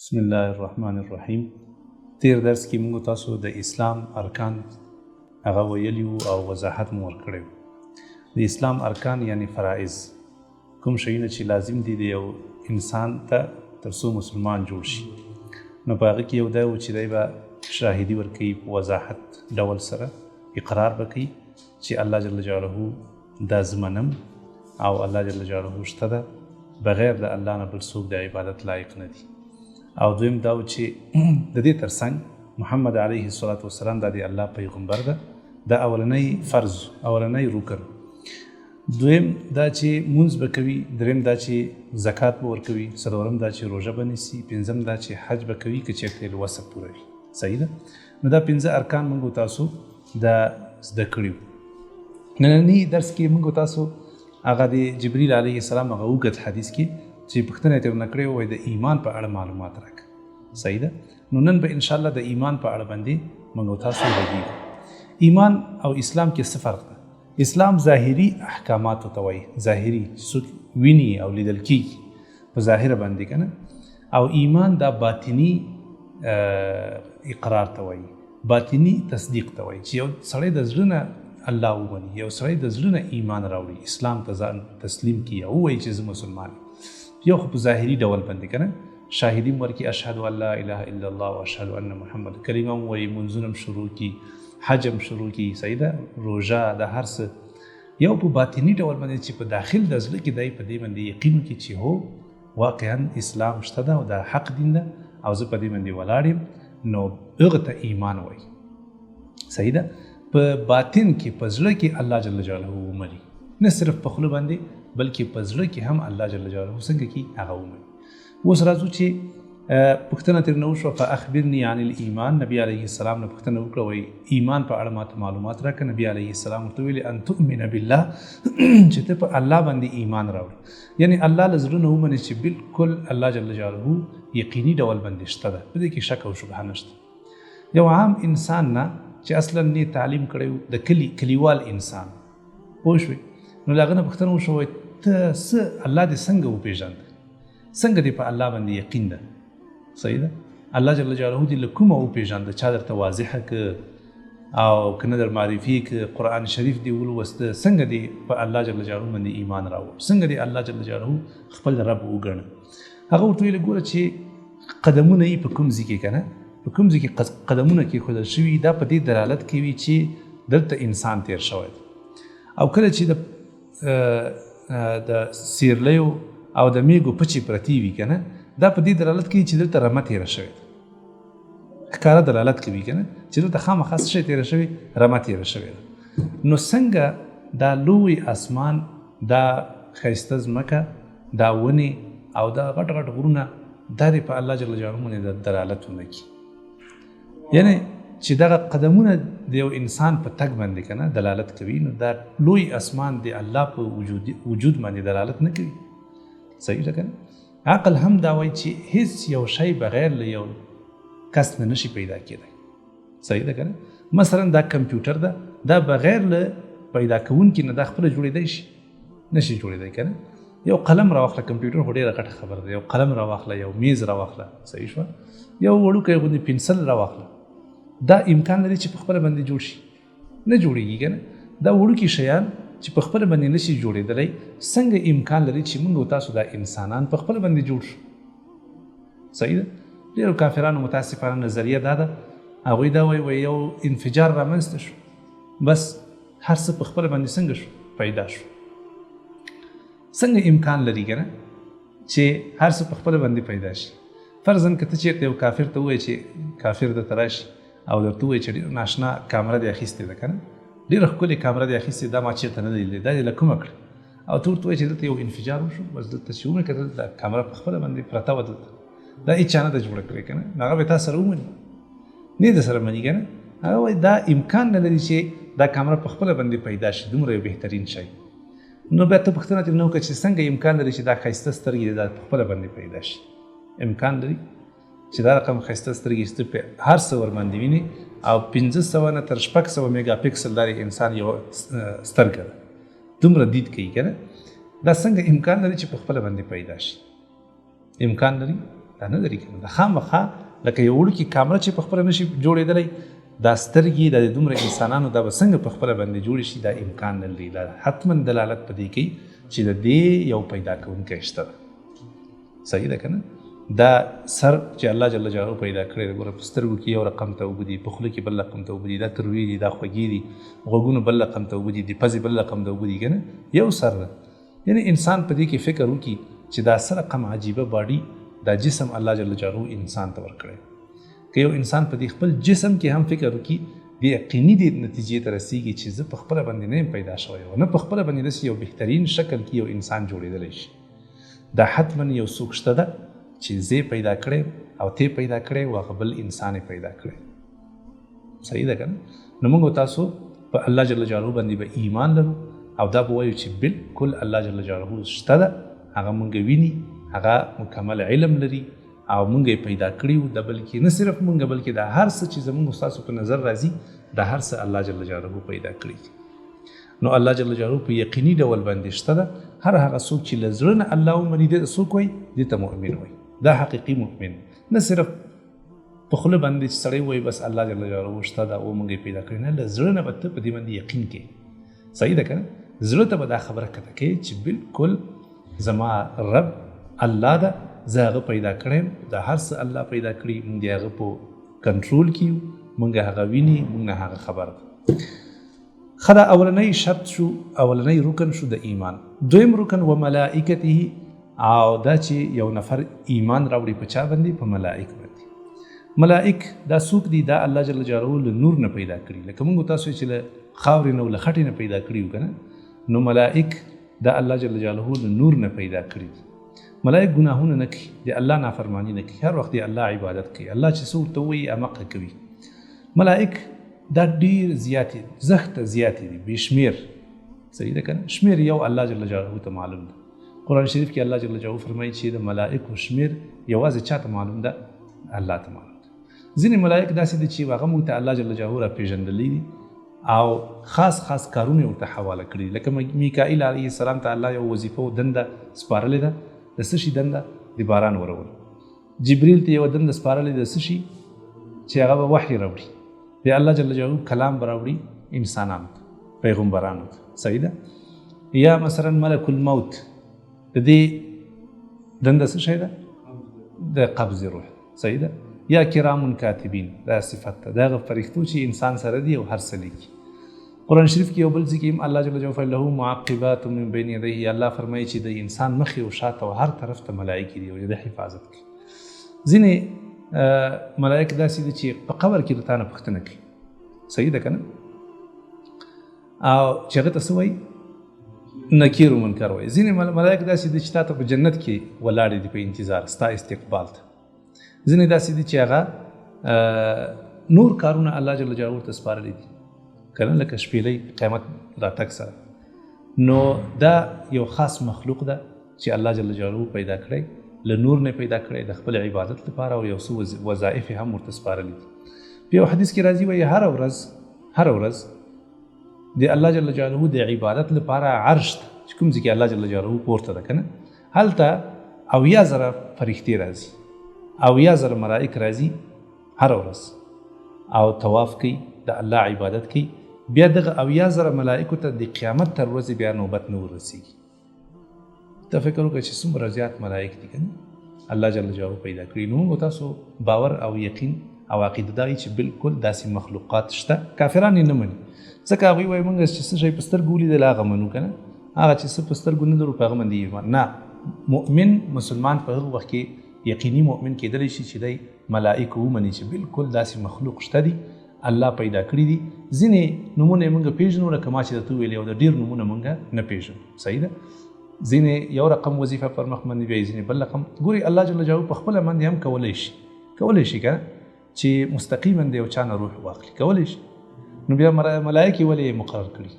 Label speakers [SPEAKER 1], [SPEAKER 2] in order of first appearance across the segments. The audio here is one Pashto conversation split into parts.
[SPEAKER 1] بسم الله الرحمن الرحیم. تیر درس کې موږ تاسو د اسلام ارکان هغه ویلیو او وضاحت مو ورکړی. د اسلام ارکان یعنی فرائض، کوم شیونه چې لازم دي د یو انسان ته تر څو مسلمان جوړ شي. نو په هغه کې یو دا و چې دی به شاهدي ورکوي په وضاحت ډول سره، اقرار به کوي چې الله جل جلاله دا زه منم او الله جل جلاله شته ده، بغیر د الله نه بل څوک د عبادت لایق نه دي. او دویم دا و چې د دې ترڅنګ محمد علیه الصلاة والسلام دا د الله پیغمبر ده، دا اولنی فرض، اولنی رکن. دویم دا چې مونځ به کوي، دریم دا چې زکات به ورکوي، څلورم دا چې روژه به نیسي، پنځم دا چې حج به کوي که چېرته یې وسه پوره وي. صحیح ده؟ نو دا پنځه ارکان موږ تاسو دا زده کړي. ننني درس کې موږ تاسو هغه د جبریل علیه السلام هغه اوږد حدیث کې چې پوښتنه یې ترېنه کړې وای د ایمان په اړه معلومات راکړه. صحیح ده؟ نو نن به انشاءالله د ایمان په اړه باندې موږ تاسو غږیږو. ایمان او اسلام کې څه فرق ده؟ اسلام ظاهري احکاماتو ته وایي، ظاهري څوک ویني او لیدل کېږي په ظاهره باندې که نه، او ایمان دا باطني اقرار ته وایي، باطني تصدیق ته وایي چې یو سړی د زړه نه الله ومني، یو سړی د زړه نه ایمان راوړي، اسلام ته ځان تسلیم کړي او ووایي چې زه مسلمان یم. یو خو په ظاهري ډول باندې که نه شاهدي م ورکړي، اشهد ان لا اله الا الله و اشهد ان محمد، کلمه م وایي، منځونه م شروع کړي، حج م شروع کړي، صحیح ده، روژه، د هر څه. یو په باطني ډول باندې چې په داخل د زړه کې دی په دې باندې یقین وکړي چې هو واقعا اسلام شته ده او دا حق دین ده او زه په دې باندې ولاړ یم، نو هغه ته ایمان وایي. صحیح ده؟ په باطن کې په زړه کې الله جل جلاله ومني، نه صرف په خوله باندې بلکې په زړه کې هم الله جل جلاله څنګه کې هغه ومني. اوس راځو چې پوښتنه ترېنه وشوه فاخبرني عن الایمان. نبي علیه السلام نه پوښتنه وکړه، وایي ایمان په اړه ماته معلومات راکړه. نبي علیه السلام ورته ویلي ان تؤمن بالله چې ته په الله باندې ایمان راوړې، یعنی الله له زړه نه ومنې چې بالکل الله جل جلاله یقیني ډول باندې شته ده، په دې کې شک او شبهه نشته. یو عام انسان نه چې اصلا نه تعلیم کړی، د کلیوال انسان، پوه شوې، نو له هغه نه پوښتنه وشوه ته څه الله دې څنګه وپېژانده، څنګه دې په الله باندې یقین ده. صحیح ده؟ الله جل جلاله دې له کومه وپېژانده، چا درته واضحه که او که نه در معرفي که قرآن شریف دې ولوسته، څنګه دې په الله جل جلاله باندې ایمان راوړ، څنګه دې الله جل جلاله خپل رب وګڼه. هغه ورته ویل ګوره چې قدمونه یې په کوم ځای کې که نه، په کوم ځای کې قدمونه کېښودل شوي، دا په دې دلالت کوي چې دلته انسان تیر شوی دی. او کله چې د سیرلیو او د میږو پچې پرتې وي که نه، دا په دې دلالت کوي چې دلته رمه تېره شوې ده، ښکاره دلالت کوي که نه چې دلته خامخا څه شی تېره شوي، رمه تېره شوې ده. نو څنګه دا لوی اسمان، دا ښایسته ځمکه، دا ونې او دا غټ غټ غرونه، دا دې په الله جل جلاله باندې دلالت ونه کړي، یعنی چې دغه قدمونه د یو انسان په تګ باندې که نه دلالت کوي، نو دا لوی اسمان د الله په وجود باندې دلالت نه کوي. صحیح ده که نه؟ عقل هم دا وایي چې هیڅ یو شی بغیر له یو کس نه نشي پیدا کېدی. صحیح ده که نه؟ مثلا دا کمپیوټر ده، دا بغیر له پیدا کوونکي نه دا خپله جوړېدی شي؟ نشي جوړېدی که نه؟ یو قلم راواخله، کمپیوټر خو ډېره غټه خبره ده، یو قلم راواخله، یو میز راواخله، صحیح شوه، یو وړوکی غوندې پنسل راواخله، دا امکان لري چې په خپله باندې جوړ شي؟ نه جوړېږي که نه؟ دا وړوکي شیان چې په خپله باندې نشي جوړېدلی، څنګه امکان لري چې موږ او تاسو دا انسانان په خپله باندې جوړ شو؟ صحیح ده؟ ډېرو کافرانو متاسفانه نظریه دا ده، هغوی دا وایي یو انفجار رامنځته شو، بس هر څه په خپله باندې څنګه شو، پیدا شو. څنګه امکان لري که نه چې هر څه په خپله باندې پیدا شي؟ فرضاً که ته چېرته یو کافر ته ووایې چې کافر درته راشي او درته ووایي چې ډېر ناشنا کامره دې اخیستې ده که نه، ډېره ښکلې کامره دې اخیستې، دا ما چېرته نه دی لیدلی، دا دې له کومه کړه؟ او ته ورته وایې چې دلته یو انفجار وشو، بس دلته چې ومې کتل دا کامره په خپله باندې پرته وه، دلته دا هېچا نه ده جوړه کړې که نه، نو هغه به تا سره ومني، نه یې در سره مني که نه. هغه وایي دا امکان نه لري چې دا کامره په خپله باندې پیدا شي، دومره یو بهترین شی. نو بیا ته پوښتنه ترېنه وکړه چې څنګه امکان لري چې دا ښایسته سترګې دا په خپله باندې پیدا شي؟ امکان لري چې دا رقم ښایسته سترګې چې ته په هر څه ورباندې وینې، او 500 نه تر 600 میګا پکسل دا انسان یو سترګه ده، دومره دید کوي که نه، دا څنګه امکان لري چې په خپله باندې پیدا شي؟ امکان لري؟ دا نه لري کنه. د خامخا لکه یو وړوکی کامره چې په خپله نشي جوړېدلی، دا سترګې د دومره انسانانو دا به څنګه په خپله باندې جوړې شي؟ دا امکان نه لري. دا حتما دلالت په دې کوي چې د دې یو پیدا کوونکی شته ده. صحیح ده که نه؟ دا سر چې الله جل جلاله پیدا کړی دی، ګوره په سترګو کې یو رقم ته اوبه دي، په خوله کې بل رقم ته اوبه دي، دا تروې دي، دا خوږې دي، غوږونو بل رقم ته اوبه دي، د پزې بل رقم ته اوبه دي، که نه؟ یو سر ده. یعنی انسان په دې کې فکر وکړي چې دا څه رقم عجیبه باډي دا جسم الله جل جلاله انسان ته ورکړی. که یو انسان په دې خپل جسم کې هم فکر وکړي، د یقیني دې نتیجې ته رسېږي چې زه په خپله باندې نه یم پیدا شوی او نه په خپله باندې داسې یو بهترین شکل کې یو انسان جوړېدلی شي. دا حتما یو څوک شته ده چې زه پیدا کړی او ته پیدا کړی او هغه بل انسان پیدا کړی. صحیح ده که نه؟ نو موږ تاسو په الله جل جلاله باندې به ایمان لرو او دا به وایو چې بالکل الله جل جلاله شته ده، هغه موږ ویني، هغه مکمل علم لري او موږ یې پیدا کړي. د بلکې نه صرف موږ بلکې دا هر څه چې زموږ ستاسو په نظر راځي دا هر څه الله جل جلاله پیدا کړي. نو الله جل جلاله په یقیني ډول باندې شته ده. هر هغه څوک چې له زړه نه الله ومني دې ته څوک وایي؟ دې ته مؤمن وایي. دا حقیقي مؤمن، نه صرف په خوله باندې چې سړی وایي بس الله جل جلاله شته ده او موږ یې پیدا کړي، نه له زړه نه به ته په دې باندې یقین کوې. صحیح ده که نه؟ زړه ته به دا خبره کته کوي چې بالکل زما رب الله ده، زه هغه پیدا کړم، دا هر څه الله پیدا کړي، موږ د هغه په کنټرول کې یو، موږ هغه ویني، موږ نه هغه خبر ده. ښه، دا اولنی شرط شو، اولنی رکن شو د ایمان. دویم رکن و ملائکته، او دا چې یو نفر ایمان راوړي په چا باندې؟ په ملائک باندې. ملائک دا څوک دي؟ دا الله جل جلاله له نور نه پیدا کړي، لکه موږ تاسو چې له خاورې نه او له خټې نه پیدا کړي یو که نه؟ نو ملائک دا الله جل جلاله له نور نه پیدا کړي دي. ملائک ګناهونه نه کوي، د الله نافرمانی نه کوي، هر وخت د الله عبادت کوي، الله چې څه ورته وایي همغه کوي. ملائک دا ډېر زیات دي، زښته زیات دي، بې شمېر. صحیح ده که نه؟ شمېر یو الله جل جلاله ته معلوم ده. قرآن شریف کې الله جل جلاله فرمایي چې د ملائکو شمېر یوازې چا ته معلوم ده؟ الله ته معلوم ده. ځینې ملائک داسې دي چې هغه موږ ته الله جل جلاله راپېژندلی دي او خاص خاص کارونه ورته حواله کړي. لکه میکائیل علیه السلام ته الله یو وظیفه او دنده سپارلې ده. د څه شي دنده؟ د باران ورول. جبریل ته یو دنده سپارلې ده، څه شي؟ چې هغه به وحی راوړي، بیا الله جل جلاله کلام به راوړي انسانانو ته، پیغمبرانو ته. صحیح ده؟ یا مثلا ملک الموت، د دې دنده څه شی ده؟ د قبض روح. صحیح ده؟ یا کرام کاتبین، دا صفت ده، دا هغه فرښتو چې انسان سره دي او هر څه لیکي. قرآن شریف کې یو بل ځای کې الله جل جلاله له معقبات من بین یدیه، الله فرمایي چې د انسان مخې او شاته او هر طرف ته ملائکې دي او د حفاظت کوي. ځینې ملائک داسې دي چې په قبر کې د تا نه پوښتنه کوي. صحیح ده که نه؟ او چې هغه ته څه وایي؟ نکیر و منکر وایي. ځینې ملائک داسې دي چې تا ته په جنت کې ولاړې دي په انتظار ستا استقبال ته. ځینې داسې دي چې هغه نور کارونه الله جل جلاله ورته سپارلي دي، کنه، لکه شپېلۍ قیامت راتګ سره. نو دا یو خاص مخلوق ده چې الله جل جلاله پیدا کړی، له نور نه پیدا کړی د خپل عبادت لپاره او یو څه وظایف هم ورته سپارلي دي. په یو حدیث کې راځي وایي هر ورځ د الله جل جلاله د عبادت لپاره عرش ته چې کوم ځای کې الله جل جلاله پورته ده که نه، هلته 80,000 فرښتې راځي، 80,000 ملائک راځي هر ورځ او طواف کوي، د الله عبادت کوي. بیا دغه 80,000 ملائکو ته د قیامت تر ورځې بیا نوبت نه ورسېږي. ته فکر وکړه چې څومره زیات ملائک دي که نه الله جل جلاله پیدا کړي. نو موږ تاسو باور او یقین او عقیده دا وي چې بالکل داسې مخلوقات شته. کافران یې نه مني، ځکه هغوی وایي موږ چې څه شی په سترګو ولیدل هغه منو که نه، هغه چې څه په سترګو نه لرو په هغه باندې ایمان نه. مؤمن مسلمان په هغه وخت کې یقیني مؤمن کېدلی شي چې دی ملائکه ومني چې بالکل داسې مخلوق شته دي، الله پیدا کړي دي. ځینې نومونه یې موږ پېژنو، لکه ما چې درته وویلې، او د ډېر نومونه موږ نه پېژنو. صحیح ده؟ ځینې یو رقم وظیفه پر مخ باندې بیایي، ځینې بل رقم. ګوري الله جل جلاله په خپله باندې هم کولی شي که نه چې مستقیما د یو چا نه روح واخلي، کولی شي. نو بیا ملائکې ولې مقرر کړي؟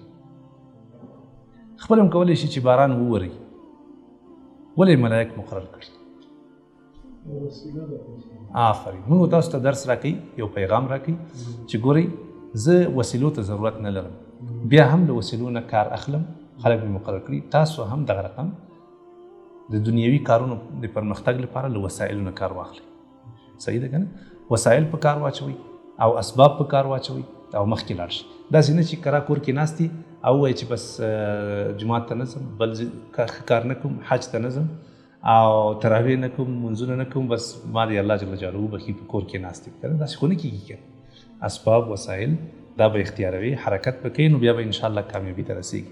[SPEAKER 1] خپله هم کولی شي چې باران ووري، ولې ملائک مقرر کړي؟ آفرین. موږ تاسو ته درس راکوي، یو پیغام راکوي چې ګورئ زه وسیلو ته ضرورت نه لرم، بیا هم له وسیلو نه کار اخلم، خلک مې مقرر کړي، تاسو هم دغه رقم د دنیوي کارونو د پرمختګ لپاره له وسایلو نه کار واخلي. صحیح ده که نه؟ وسایل په کار واچوي او اسباب په کار واچوي او مخکې لاړ شي. داسې نه چې کرا کور کې ناست دي او وایي چې بس جماعت ته نه ځم، بل کار نه کوم، حج ته نه ځم او تراویح نه کوم، منځونه نه کوم، بس ما د الله جل جلاله بخي په کور کې ناست دي. داسې خو نه کېږي که اسباب وسایل دا به اختیاروي، حرکت به کوي، نو بیا به انشاءالله کامیابي ته رسېږي.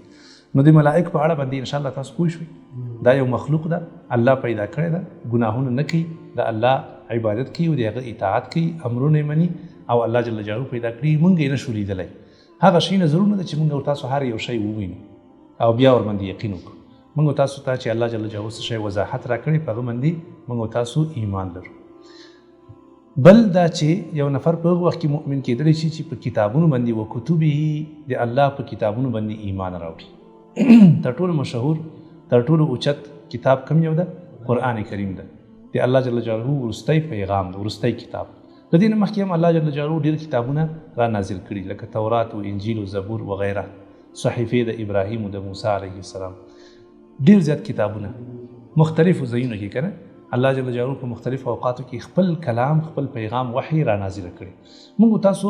[SPEAKER 1] نو د ملائک په اړه باندې انشاءالله تاسو پوه شوئ. دا یو مخلوق ده، الله پیدا کړی ده، ګناهونه نه کوي، د الله عبادت کوي او د هغه اطاعت کوي، امرونه یې مني او الله جل جلاله پیدا کړي. موږ یې نه شو لیدلی. هغه شی نه ضرور نه ده چې موږ او تاسو هر یو شی ووینو او بیا ورباندې یقین وکړو. موږ او تاسو ته چې الله جل جلاله څه شی وضاحت راکړی په هغه باندې موږ او تاسو ایمان لرو. بل دا چې یو نفر په هغه وخت کې مؤمن کېدلی شي چې په کتابونو باندې و کتبه د الله په کتابونو باندې ایمان راوړي. تر ټولو مشهور تر ټولو اوچت کتاب کوم یو ده؟ قرآن کریم ده. د الله جل جلاله وروستی پیغام ده، وروستی کتاب. د دې نه مخکې هم الله جل جلاله ډېر کتابونه را نازل کړي لکه تورات و انجیل و زبور وغیره، صحیفې د ابراهیم و د موسی علیه السلام، ډېر زیات کتابونه مختلفو ځایونو کې که نه الله جل جلاله په مختلفو اوقاتو کې خپل کلام، خپل پیغام، وحی را نازله کړي. موږ تاسو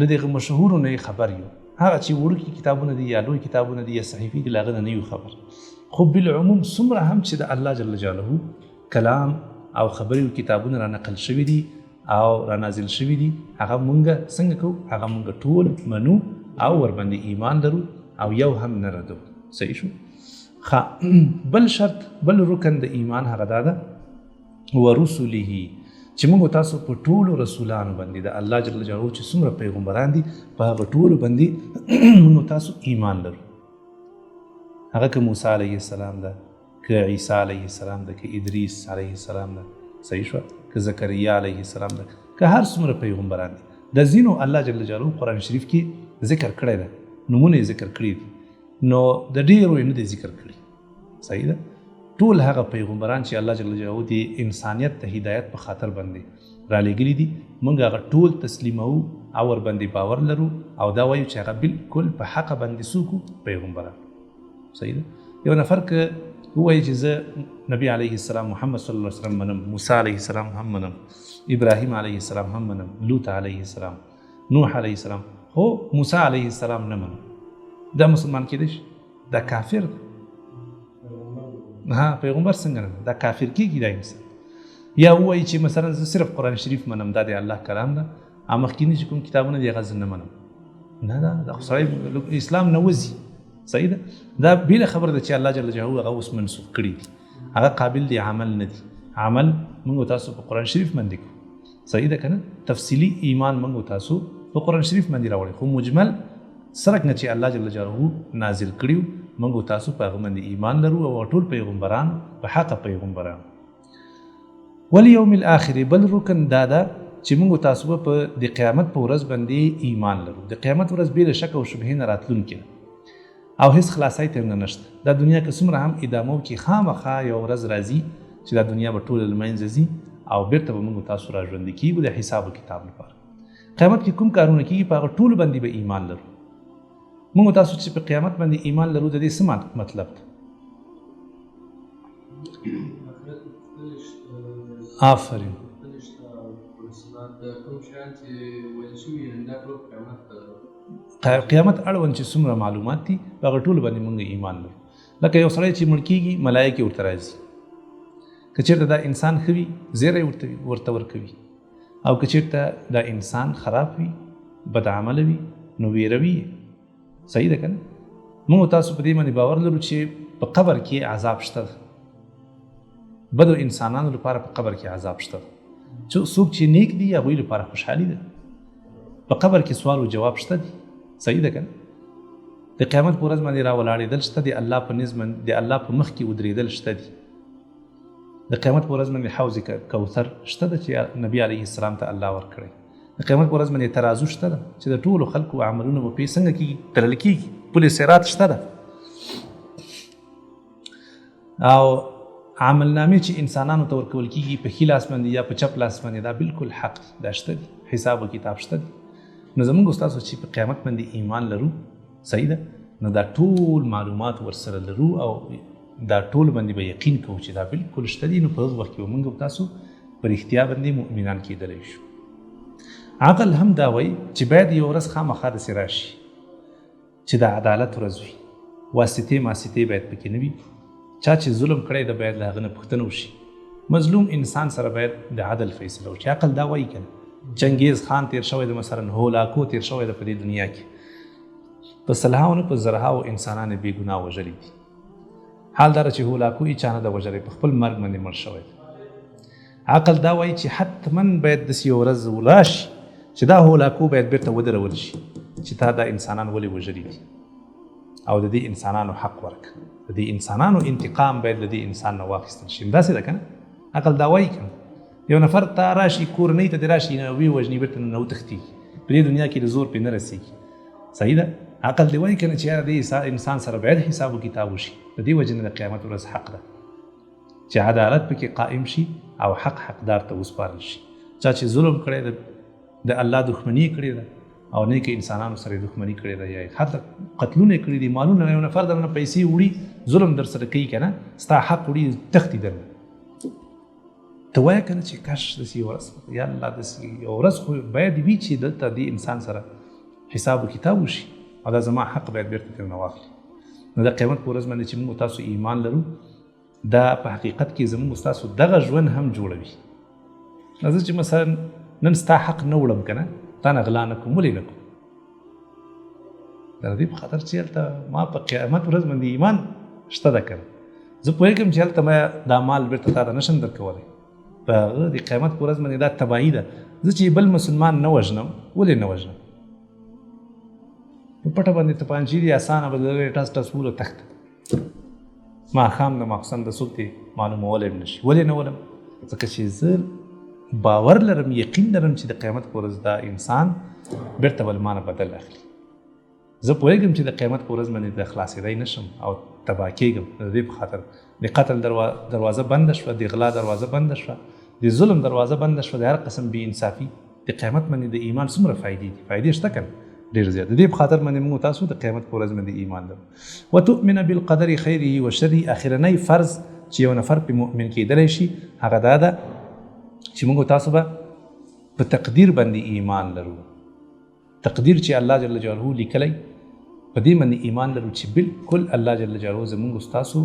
[SPEAKER 1] له دغه مشهورو نه خبر یو. هغه چې وړوکي کتابونه دي یا لوی کتابونه دي یا صحیفې دي له هغه نه یو خبر. خو بالعموم څومره هم چې د الله جل جلاله کلام او خبرې او کتابونه را نقل شوي دي او را نازل شوي دي، هغه مونږ څنګه کوو؟ هغه مونږ ټول منو او ورباندې ایمان لرو او یو هم نه ردو. صحیح شو؟ بل شرط، بل رکن د ایمان هغه دا ده ورسله، چې موږ تاسو په ټولو رسولانو باندې د الله جل جلاله چې څومره پیغمبران دي په هغه ټولو باندې موږ تاسو ایمان لرو. هغه که موسی علیه السلام ده، که عیسی علیه السلام ده، که ادریس علیه السلام ده، صحیح شو، که زکریا علیه السلام ده، که هر څومره پیغمبران دي د ځینو الله جل جلاله قرآن شریف کې ذکر کړی ده، نومونه یې ذکر کړي دي، نو د ډېرو یې نه دی ذکر کړي. صحیح ده؟ ټول هغه پیغمبران چې الله جل جلاله د انسانیت ته هدایت په خاطر باندې را لېږلي دي، موږ هغه ټول تسلیمو او ورباندې باور لرو او دا وایو چې هغه بالکل په حق باندې څوک پیغمبران. صحیح ده؟ یو نفر که ووایي چې زه نبی علیه السلام محمد صلی الله علیه وسلم منم، موسی علیه السلام هم منم، ابراهیم علیه السلام هم منم، لوط علیه السلام، نوح علیه السلام، خو موسی علیه السلام نه منم، دا مسلمان کېدی شي؟ دا کافر ده. پیغمبر څنګه نه؟ دا کافر کېږي دا انسان. یا ووایي چې مثلا زه صرف قرآن شریف منم، دا د الله کلام ده، مخکیني چې کوم کتابونه دي هغه زه نه منم. نه، دا خو سړی اسلام نه وځي. صحیح ده؟ دا بېله خبره ده چې الله جل جلاله هغه اوس منسوخ کړي دي، هغه قابل دی عمل نه دي. عمل موږ تاسو په قرآن شریف باندې کوو. صحیح ده که نه؟ تفصیلي ایمان موږ تاسو په قرآن شریف باندې راوړی، خو مجمل څرنګه چې الله جل جلاله نازل کړي موږ تاسو په هغه باندې ایمان لرو او ټول پیغمبران په حق پیغمبران. والیوم الاخر، بل رکن دا ده چې موږ تاسو په د قیامت په ورځ باندې ایمان لرو. د قیامت ورځ بې له شک او شبهې نه راتلونکې ده او هیڅ خلاصی ته نه نشته. دا دنیا که څومره هم ادامه وکړي، خامخا یو ورځ راځي چې دا دنیا به ټوله له منځه ځي او بیرته به موږ تاسو را ژوندي کېږو د حساب و کتاب لپاره. قیامت کې کوم کارونه کېږي په هغه ټولو باندې به ایمان لرو. موږ تاسو چې په قیامت باندې ایمان لرو د دې څه مطلب ده؟ آفرین. قیامت اړوند چې څومره معلومات دي په هغه ټولو باندې موږ ایمان لرو. لکه یو سړی چې مړ کېږي ملایکې ورته راځي، که چېرته دا انسان ښه وي زیری ورته ورکوي، او که چېرته دا انسان خراب وي بد عمله وي نو ویروي. صحیح ده که نه؟ موږ تاسو په دې باندې باور لرو چې په قبر کې عذاب شته ده. بدو انسانانو لپاره په قبر کې عذاب شته ده. څوک چې نیک دي هغوی لپاره خوشحالي ده. په قبر کې سوال او جواب شته دي. صحیح ده که نه؟ د قیامت په ورځ باندې راولاړېدل شته دي، الله په نزد د الله په مخ کې ودرېدل شته دي. د قیامت په ورځ باندې حوض کوثر شته ده چې نبی علیه السلام ته الله ورکړی. د قیامت په ورځ باندې ترازو شته ده چې د ټولو خلکو عملونه به پې څنګه کېږي؟ تلل کېږي. پل صراط شته ده او عملنامې چې انسانانو ته ورکول کېږي په ښي لاس باندې یا په چپ لاس باندې، دا بالکل حق دا شته دي. حساب و کتاب شته دي. نو زموږ ستاسو چې په قیامت باندې ایمان لرو، صحیح ده، نو دا ټول معلومات ورسره لرو او دا ټول باندې به یقین کوو چې دا بالکل شته دي، نو په هغه وخت کې به موږ او تاسو په رښتیا باندې مؤمنان کېدلی شو. عقل هم دا وایي چې باید یو ورځ خامخا داسې راشي چې د عدالت ورځ وي، واسطې ماسطې باید پکې نه وي، چا چې ظلم کړی د باید له هغه نه پوښتنه وشي، مظلوم انسان سره باید د عدل فیصله وشي. عقل دا وایي که چنګیز خان تیر شوی د مثلا هولاکو تیر شوی د په دې دنیا کې په سلهاو نه په زرهاو انسانان بې ګناه وژلي دي. حال دا چې هولاکو یې چا نه ده وژلی، په خپل مرګ باندې مړ شوی. عقل دا وایي چې حتما باید داسې یو ورځ راشي چې دا هولاکو باید بیرته ودرول شي چې تا دا انسانان ولې وژلي دي، او د دې انسانانو حق ورکړه، د دې انسانانو انتقام باید د دې انسان نه واخیستل شي. همداسې ده که نه؟ عقل دا وایي که یو نفر ته راشي کورنۍ ته دې راشي ویې وژني، بیرته نه وتښتېږي، په دې دنیا کې د زور پرې نه رسېږي. صحیح ده؟ عقل دې وایي که نه چې یاره دې انسان سره باید حساب و کتاب وشي. د دې وجې نه د قیامت ورځ حق ده چې عدالت پکې قائم شي او حق حقدار ته وسپارل شي. چا چې ظلم کړی ده، د الله دښمني کړې ده او نیکه انسانانو سره دښمني کړې ده، یا حتی قتلونه کړي دي، مالونه یو نفر درنه پیسې وړي، ظلم در سره کوي که نه، ستا حق وړي تښتي درنه، ته وایه که نه چې کاش داسې یو ورځ، یا الله داسې یو ورځ خو باید وي چې دلته دې انسان سره حساب و کتاب وشي او دا زما حق باید بیرته ترنه واخلي. نو د قیامت په ورځ باندې چې موږ تاسو ایمان لرو، دا په حقیقت کې زموږ تاسو دغه ژوند هم جوړوي. زه چې مثلا نن ستا حق نه وړم که نه، تا نه غلا نه کوم، ولې نه کوم؟ د دې په خاطر چې هلته ما په قیامت ورځ باندې ایمان شته ده که نه. زه پوهېږم چې هلته ما دا مال بیرته تا ته نشم درکولی، په هغه د قیامت په ورځ باندې دا تباهي ده. زه چې بل مسلمان نه وژنم، ولې نه وژنم؟ په پټه باندې تپانچې دي، اسانه به دغه ټس ټس وله تخته، ماښام د ماخوستن د څوک دې معلومولی هم نه شي. ولې نه ولم؟ ځکه چې زه باور لرم، یقین لرم چې د قیامت په ورځ دا انسان بیرته به له ما نه بدل اخلي. زه پوهېږم چې د قیامت په ورځ باندې د خلاصېدی نشم او تباه کېږم. د دې په خاطر د قتل دروازه بنده شوه، د غلا دروازه بنده شوه، د ظلم دروازه بنده شوه، د هر قسم بې انصافي. د قیامت باندې د ایمان څومره فایدې دي؟ فایدې شته که نه؟ ډېر زیات. د دې په خاطر باندې موږ تاسو د قیامت په ورځ باندې ایمان لرو. وتؤمن بالقدر خیره و شره. اخرنی فرض چې یو نفر په مؤمن کېدلی شي هغه دا ده چې موږ تاسو به په تقدیر باندې ایمان لرو. تقدیر چې الله جل جلاله لیکلی، په دې باندې ایمان لرو چې بالکل الله جل جلاله زموږ تاسو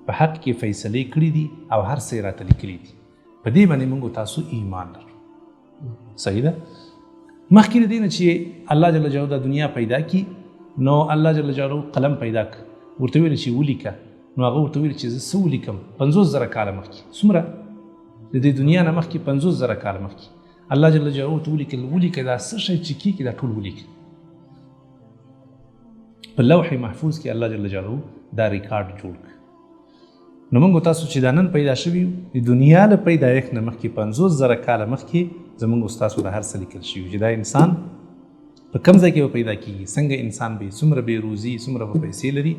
[SPEAKER 1] په حق کې فیصلې کړي دي او هر څه راته لیکلي دي. په دې باندې موږ تاسو ایمان لرو. صحیح ده؟ مخکې د دې نه چې الله جل جلاله د دنیا پیدا کی، نو الله جل جلاله قلم پیدا کړ، ورته ویل چې ولیکه، نو هغه ورته ویل چې زه څه ولیکم؟ 50,000 کاله مخکې. څومره؟ د دې دنیا نه مخکې 50,000 کاله مخکې الله جل جلاله ورته ولیکل، ولیکه دا څه شی چې کېږي دا ټول ولیکه. په لوح محفوظ کې الله جل جلاله دا ریکارډ جوړ کړ. نو موږ تاسو چې دا نن پیدا شوي یو، د دنیا له پیدایښت نه مخکې 50,000 کاله مخکې زموږ تاسو د هر څه لیکل شوي چې دا انسان په کوم ځای کې به پیدا کېږي، څنګه انسان به څومره بې روزي، څومره به پیسې لري،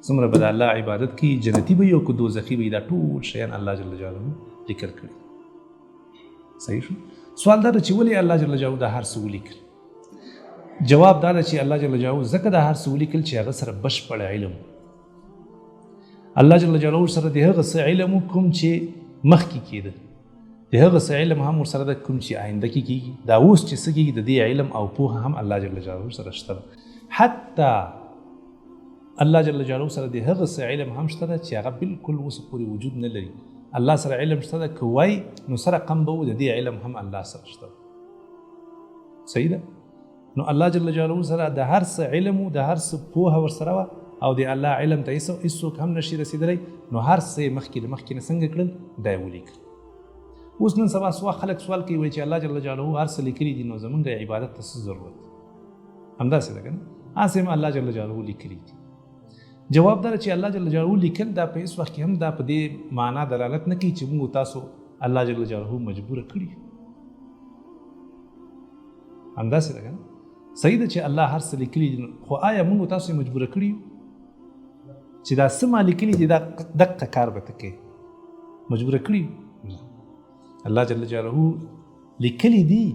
[SPEAKER 1] څومره به د الله عبادت کوي، جنتي به یو که دوزخي به، دا ټول شیان الله جل جلاله ذکر کړي. صحیح شو؟ سوال دا ده چې ولې الله جل جلاله دا هر څه ولیکل؟ جواب دا ده چې الله جل جلاله ځکه دا هر څه ولیکل چې هغه سره بشپړ علم. الله جل جلاله سره د هغه څه علم کوم چې مخکې کېده، د هغه څه علم هم ورسره د کوم چې آینده کې کېږي. دا اوس چې څه کېږي د دې علم او پوهه هم الله جل جلاله سره شته ده. حتی الله جل جلاله سره د هغه څه علم هم شته ده چې هغه بالکل اوس پورې وجود نه لري. الله سره علم شته ده، که وای نو سره قم به و، د دې علم هم الله سره شته ده. صحیح ده؟ نو الله جل جلاله سره د هر څه علم او د هر څه پوهه ورسره وه، او د الله علم ته هیڅوک هم نشي رسېدلی. نو هر څه یې مخکې له مخکې نه څنګه کړل؟ دا یې ولیکل. اوس نن سبا خلک سوال کوي وایي چې الله جل جلاله هر څه لیکلي دي، نو زمونږ عبادت ته څه ضرورت؟ همداسې ده که نه؟ هسې هم الله جل جلاله لیکلي دي. جواب دا چې الله جل جلاله لیکل دا په هیڅ وخت کې هم دا په دې معنا دلالت نه کوي چې موږ تاسو الله جل جلاله مجبوره کړي. همداسې ده که نه؟ صحیح ده چې الله هر څه لیکلي دي، خو آیا موږ تاسو یې مجبوره کړي چې دا څه ما لیکلي دي دقه کار به ته کوې؟ مجبوره کړي؟ الله جل جلاله لیکلي دي.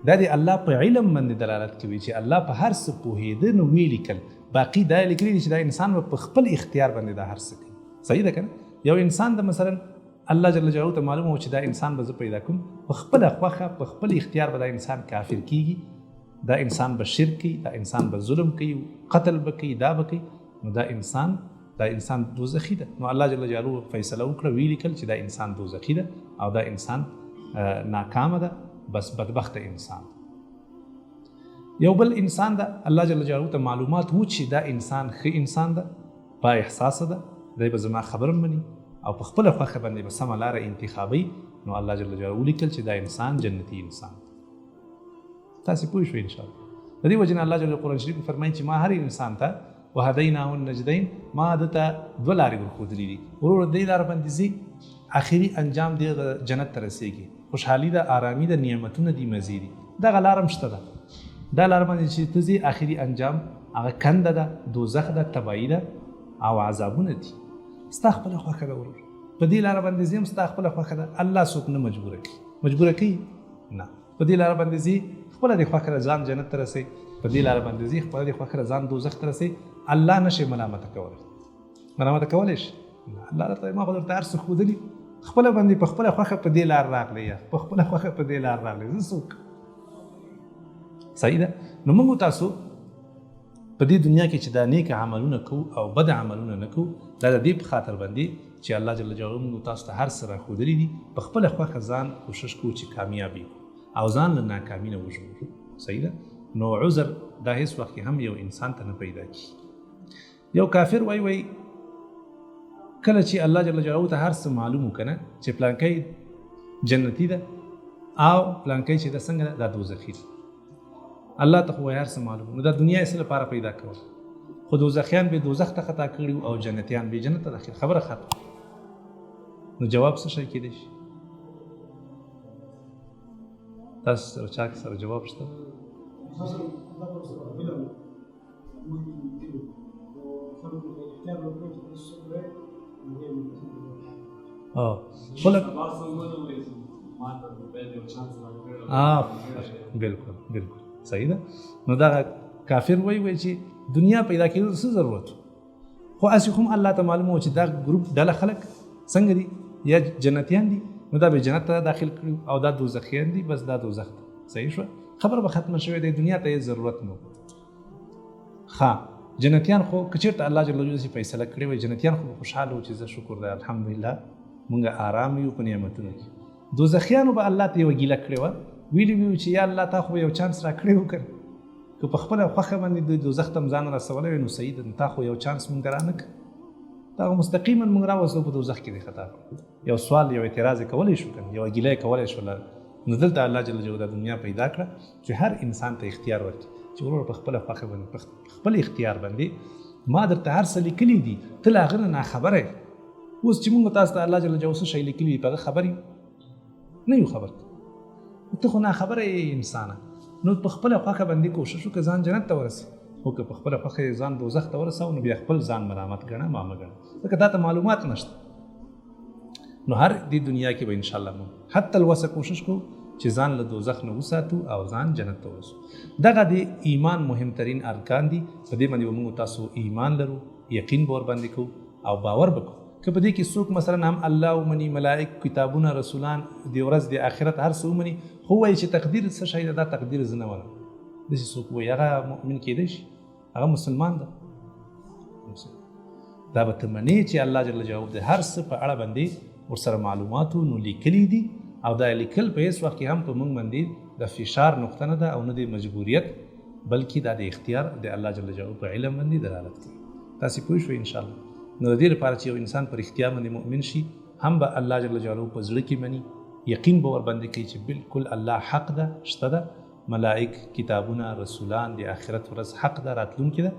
[SPEAKER 1] دا د الله په علم باندې دلالت کوي چې الله په هر څه پوهېده نو ویې لیکل. باقي دا لیکلي دي چې دا انسان په خپل اختیار باندې دا هر څه کوي. صحیح ده کنه. یو انسان د مثلا الله جل جلاله ته معلومه و چې دا انسان به زه پیدا کوم په خپل خوخه په خپل اختیار به دا انسان کافر کیږي، دا انسان به شرک کوي، دا انسان به ظلم کوي، قتل به کوي، دا به کوي، نو دا انسان دوزخي ده. نو الله جل جلاله فیصله وکړه، ویل کل چې دا انسان دوزخي ده او دا انسان ناکامه ده، بس بدبخت انسان. یو بل انسان ده الله جل جلاله ته معلومات و چې دا انسان ښه انسان ده، با احساس ده، دی به زما خبرم مني او په خپل خوښه باندې به سمه لاره انتخابوي، نو الله جل جلاله ولیکل چې دا انسان جنتي انسان. تاسې پوه شوئ ان شاء الله. د دې وجه نه الله جل قرآن شریف فرمایي چې ما هر انسان ته وهدیناه النجدین، ما دته دوه لارې ورښودلي دي، ورور دې لاره باندې ځي، اخري انجام دې جنت ته رسېږي، خوشحالي ده، آرامي ده، نعمتونه دي، مزې دي. دغه لاره هم شته ده. دا لاره باندې چې ته ځې اخري انجام هغه کنده ده، دوزخ ده، تباهي ده او عذابونه دي. ستا خپله خوښه ده ورور، په دې لاره باندې ځې هم ستا خپله خوښه ده، الله څوک نه مجبوره کوي نه. په دې لاره باندې ځې خپله دې خوښه ده ځان جنت ته رسوي، په دې لاره باندې ځې خپله دې خوښه ده ځان دوزخ ته رسوي. الله نشي ملامته کولی شي. الله راته ما خو درته هر څه ښودلي، خپله باندې په خپله خوښه په دې لار راغلی، یا په خپله خوښه په دې لار راغلی، زه څوک. صحیح ده. نو موږ تاسو په دې دنیا کې چې دا نیک عملونه کوو او بد عملونه نه کوو، دا د دې په خاطر باندې چې الله جل جلاله موږ تاسو ته هر څه راښودلي دي، په خپله خوښه ځان کوشش کوو چې کامیابي او ځان له ناکامي نه وژغورو. صحیح ده. نو عذر دا هیڅ وخت هم یو انسان ته نه پیدا کیږي. یو کافر وای کله چې الله جل جلاله ته هر څه معلوم وکنه چې پلانکی جنتی ده او پلانکی چې د څنګه ده دوزخي ده، الله ته خو هر څه معلوم، نو دا دنیا یې څه لپاره پیدا کول؟ خو دوزخیان به دوزخ ته خطا کړي او جنتیان به جنت ته داخل، خبره ختم. نو جواب څه شي کېدی شي؟ تاسو سره چا سره جواب شته؟ خلق بالکل صحیح ده. نو دا کافر وای چې دنیا پیدا کېدو څه ضرورت، خو اسی هم الله ته معلومه و چې دا ګروپ ډله خلک څنګه دي، یا جنتیان دي، نو دا به جنت ته داخل کړي او دا دوزخیان دي، بس دا دوزخ ته. صحیح شو، خبر به ختمه شوې ده، دنیا ته ضرورت نه. ښه جنتیان خو کچیرته الله جل جلاله فیصله کړې وای، جنتیان خو خوشحاله و چې زه شکر ده الحمدلله مونږ آرام یو په نعمتونو کې. دوزخیانو به الله ته یو ګیله کړې وه، ویلي وي چې یا الله تا خو یو چانس را کړی و که په خپله خوښه باندې د دوزخ ته ځان رسولی وی، نو صحیح ده، تا خو یو چانس مونږ را نه کړ، تا خو مستقیما مونږ راوستو په دوزخ کې دې خطا کړو. یو سوال یو اعتراض یې کولی شو که یو ګیله یې کولی شوله. نو دلته الله جل جلاله دنیا پیدا کړه چې هر انسان ته اختیار ورکړي چې ورور په خپله خوښه باندې په خپل اختیار باندې ما درته هر څه لیکلي دي، ته له هغه نه ناخبره یې. اوس چې مونږ تاسو ته الله جل جلاله څه شی لیکلي دي په هغه خبر نه یو خبر، ته خو ناخبره یې انسانه. نو په خپله خوښه باندې کوشش وکړه ځان جنت ته ورسې، خو که په خپله خوښه ځان دوزخ ته ورسوه نو بیا خپل ځان ملامت ګڼه، ما مه ګڼه، ځکه دا ته معلومات نشته. نو هر دې دنیا کې به انشاءالله مونږ حتی الوسه کوشش کوو چې ځان له دوزخ نه وساتو او ځان جنت ته ورسو. دغه د ایمان مهمترین ارکان دي، په دې باندې به موږ تاسو ایمان لرو، یقین به ورباندې کوو او باور به کوو. که په دې کې څوک مثلا هم الله ومني، ملائک، کتابونه، رسولان، د ورځ د آخرت هر څه ومني، خو وایي چې تقدیر څه شی ده، دا تقدیر زه نه منم، داسې څوک وایي هغه مؤمن کېدی شي، هغه مسلمان ده. دا به ته منې چې الله جل جلاله د هر څه په اړه باندې ورسره معلوماتو نو لیکلي دي، او دا لیکل په هیڅ وخت کې هم په موږ باندې د فشار نقطه نه ده او نه د مجبوریت، بلکې دا د اختیار د الله جل جلاله په علم باندې دلالت کوي. تاسې پوه شوئ انشاءالله. نو د دې لپاره چې یو انسان پر اختیار باندې مؤمن شي، هم به الله جل جلاله په زړه کې مني، یقین به ورباندې کوي چې بالکل الله حق ده، شته ده، ملائک، کتابونه، رسولان، د آخرت ورځ حق ده، راتلونکې ده،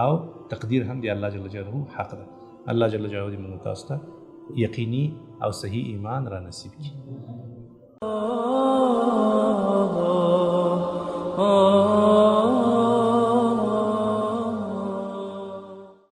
[SPEAKER 1] او تقدیر هم د الله جل جلاله حق ده. الله جل جلاله دې موږ تاسو ته یقیني او صحیح ایمان را نصیب کړي.